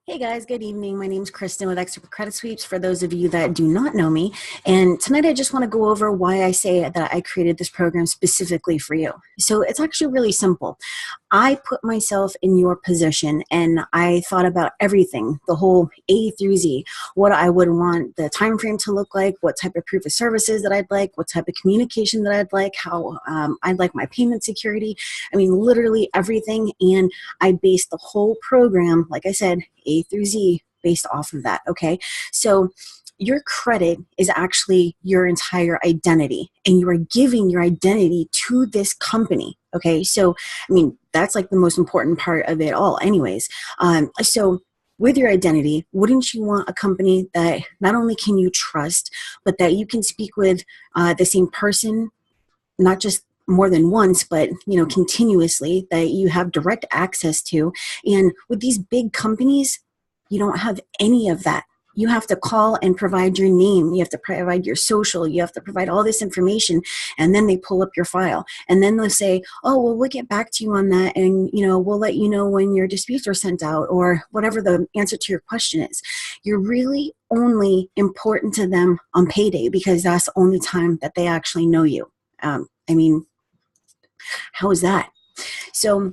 Hey guys, good evening. My name is Kristen with Expert Credit Sweeps for those of you that do not know me. And tonight I just want to go over why I say that I created this program specifically for you. So it's actually really simple. I put myself in your position and I thought about everything, the whole A through Z, what I would want the time frame to look like, what type of proof of services that I'd like, what type of communication that I'd like, how I'd like my payment security. I mean, literally everything. And I based the whole program, like I said, A through Z, based off of that. Okay. So your credit is actually your entire identity, and you are giving your identity to this company. Okay. So, I mean, that's like the most important part of it all, anyways. So, with your identity, wouldn't you want a company that not only can you trust, but that you can speak with the same person, not just more than once, but continuously, that you have direct access to? And with these big companies, you don't have any of that. You have to call and provide your name. You have to provide your social. You have to provide all this information, and then they pull up your file. And then they'll say, oh, well, we'll get back to you on that, and we'll let you know when your disputes are sent out, or whatever the answer to your question is. You're really only important to them on payday, because that's the only time that they actually know you. I mean, how is that? So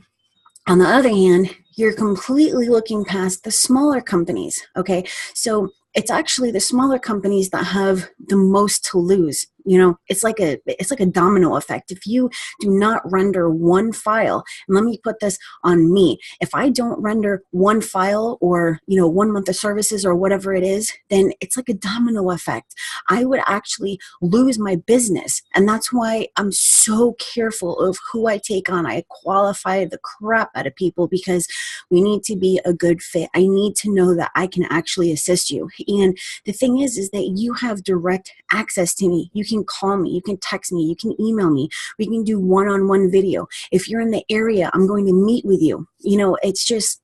on the other hand, you're completely looking past the smaller companies, okay? So it's actually the smaller companies that have the most to lose. It's like a domino effect. If you do not render one file, and let me put this on me, if I don't render one file, or 1 month of services, or whatever it is, then it's like a domino effect. I would actually lose my business. And that's why I'm so careful of who I take on. I qualify the crap out of people, because we need to be a good fit. I need to know that I can actually assist you. And the thing is that you have direct access to me. You can call me, you can text me, you can email me. We can do one-on-one video. If you're in the area, I'm going to meet with you. It's just,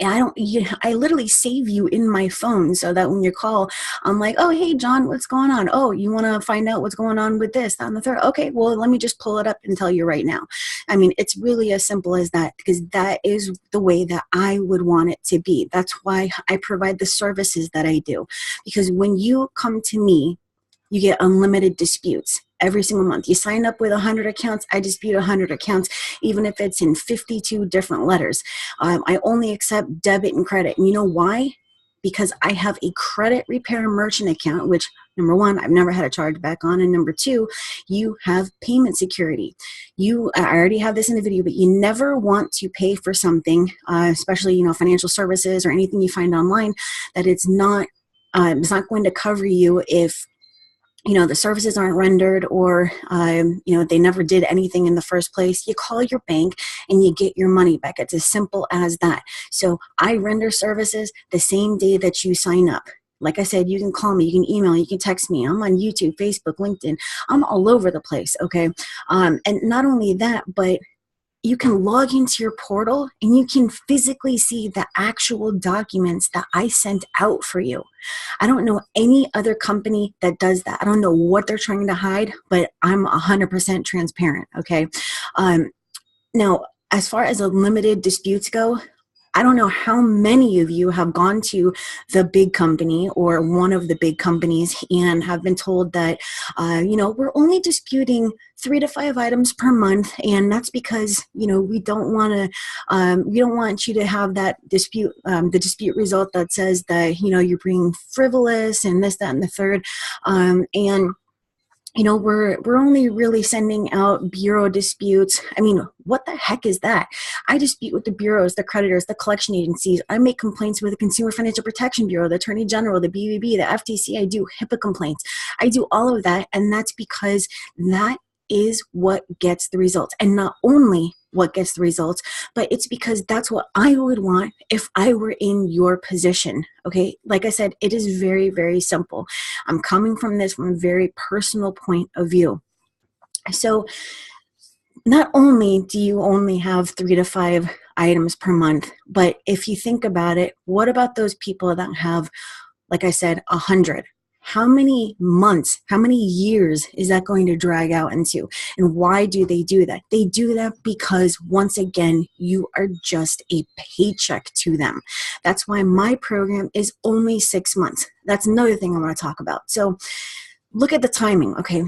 I literally save you in my phone, so that when you call, I'm like, oh, hey, John, what's going on? Oh, you want to find out what's going on with this, that, and the third? Okay, well, let me just pull it up and tell you right now. I mean, it's really as simple as that, because that is the way that I would want it to be. That's why I provide the services that I do, because when you come to me, you get unlimited disputes every single month. You sign up with 100 accounts, I dispute 100 accounts, even if it's in 52 different letters. I only accept debit and credit. And you know why? Because I have a credit repair merchant account, which, number one, I've never had a chargeback on, and number two, you have payment security. I already have this in the video, but you never want to pay for something, especially financial services or anything you find online, that it's not going to cover you if the services aren't rendered, or they never did anything in the first place. You call your bank and you get your money back. It's as simple as that. So I render services the same day that you sign up. Like I said, you can call me, you can email, you can text me. I'm on YouTube, Facebook, LinkedIn. I'm all over the place, okay? And not only that, but you can log into your portal and you can physically see the actual documents that I sent out for you. I don't know any other company that does that. I don't know what they're trying to hide, but I'm 100% transparent, okay? Now, as far as unlimited disputes go, I don't know how many of you have gone to the big company or one of the big companies and have been told that, we're only disputing 3 to 5 items per month, and that's because we don't want you to have that dispute, the dispute result that says that you're being frivolous and this, that, and the third, and we're only really sending out bureau disputes. I mean, what the heck is that? I dispute with the bureaus, the creditors, the collection agencies. I make complaints with the Consumer Financial Protection Bureau, the Attorney General, the BBB, the FTC. I do HIPAA complaints. I do all of that, and that's because that is what gets the results. And not only what gets the results, but it's because that's what I would want if I were in your position. Okay, like I said, it is very, very simple. I'm coming from this from a very personal point of view. So not only do you only have 3 to 5 items per month, but if you think about it, what about those people that have, like I said, 100? how many months, how many years is that going to drag out into? And why do they do that? They do that because, once again, you are just a paycheck to them. That's why my program is only 6 months. That's another thing I want to talk about. So look at the timing, okay?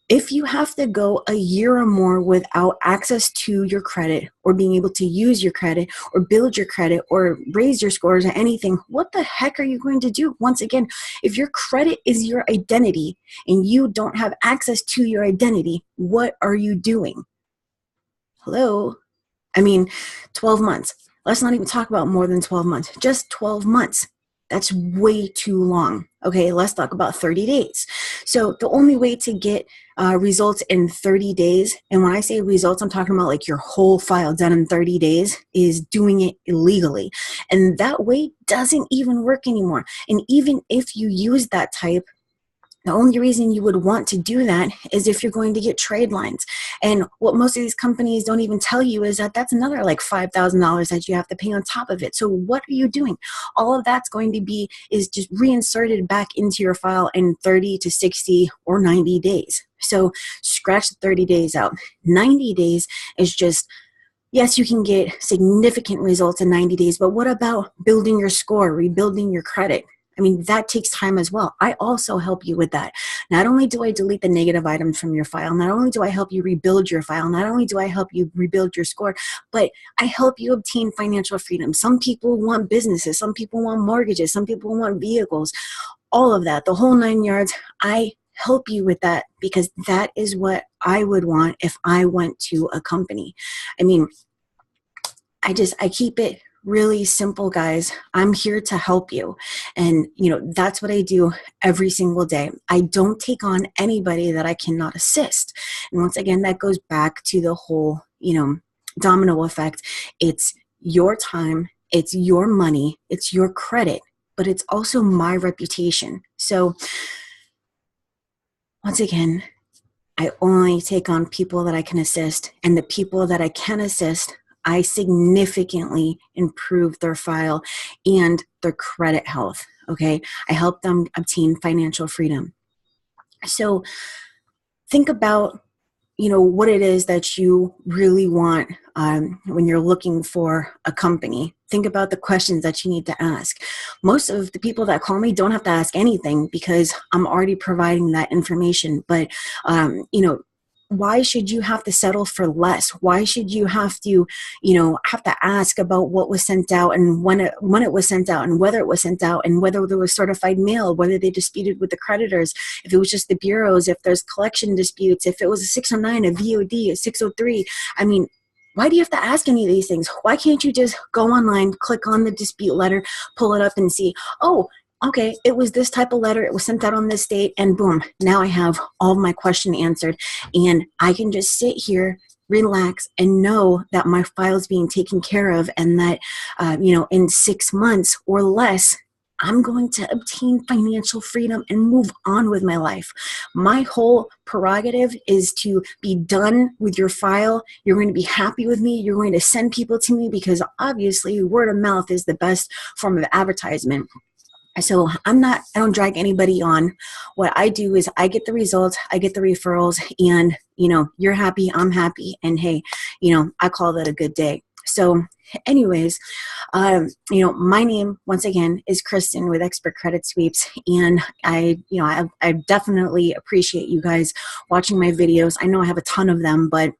If you have to go a year or more without access to your credit or being able to use your credit or build your credit or raise your scores or anything, what the heck are you going to do? Once again, if your credit is your identity and you don't have access to your identity, what are you doing? Hello? I mean, 12 months. Let's not even talk about more than 12 months. Just 12 months. That's way too long. Okay, let's talk about 30 days. So the only way to get results in 30 days, and when I say results, I'm talking about like your whole file done in 30 days, is doing it illegally. And that way doesn't even work anymore. And even if you use that type, the only reason you would want to do that is if you're going to get trade lines. And what most of these companies don't even tell you is that that's another like $5,000 that you have to pay on top of it. So what are you doing? All of that's going to be is just reinserted back into your file in 30 to 60 or 90 days. So scratch the 30 days out. 90 days is just, yes, you can get significant results in 90 days, but what about building your score, rebuilding your credit? I mean, that takes time as well. I also help you with that. Not only do I delete the negative items from your file, not only do I help you rebuild your file, not only do I help you rebuild your score, but I help you obtain financial freedom. Some people want businesses, some people want mortgages, some people want vehicles, all of that, the whole 9 yards. I help you with that because that is what I would want if I went to a company. I mean, I keep it really simple, guys. I'm here to help you. And, that's what I do every single day. I don't take on anybody that I cannot assist. And once again, that goes back to the whole, domino effect. It's your time, it's your money, it's your credit, but it's also my reputation. So once again, I only take on people that I can assist, and the people that I can assist, I significantly improve their file and their credit health, okay? I help them obtain financial freedom. So think about, what it is that you really want when you're looking for a company. Think about the questions that you need to ask. Most of the people that call me don't have to ask anything because I'm already providing that information. But, why should you have to settle for less? Why should you have to, have to ask about what was sent out and when it was sent out and whether it was sent out and whether there was certified mail, whether they disputed with the creditors, if it was just the bureaus, if there's collection disputes, if it was a 609, a VOD, a 603. I mean, why do you have to ask any of these things? Why can't you just go online, click on the dispute letter, pull it up and see, oh, okay, it was this type of letter, it was sent out on this date, and boom, now I have all of my question answered, and I can just sit here, relax, and know that my file is being taken care of, and that, in 6 months or less, I'm going to obtain financial freedom and move on with my life. My whole prerogative is to be done with your file. You're going to be happy with me. You're going to send people to me because obviously word of mouth is the best form of advertisement. So I don't drag anybody on. What I do is I get the results, I get the referrals, and, you're happy, I'm happy. And hey, I call that a good day. So anyways, my name, once again, is Kristen with Expert Credit Sweeps. And I definitely appreciate you guys watching my videos. I know I have a ton of them, but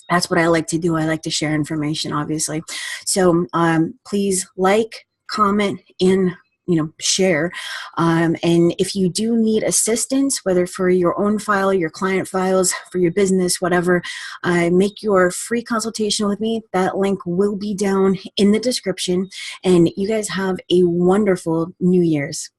that's what I like to do. I like to share information, obviously. So please like, comment, and share. And if you do need assistance, whether for your own file, your client files, for your business, whatever, make your free consultation with me. That link will be down in the description. And you guys have a wonderful New Year's.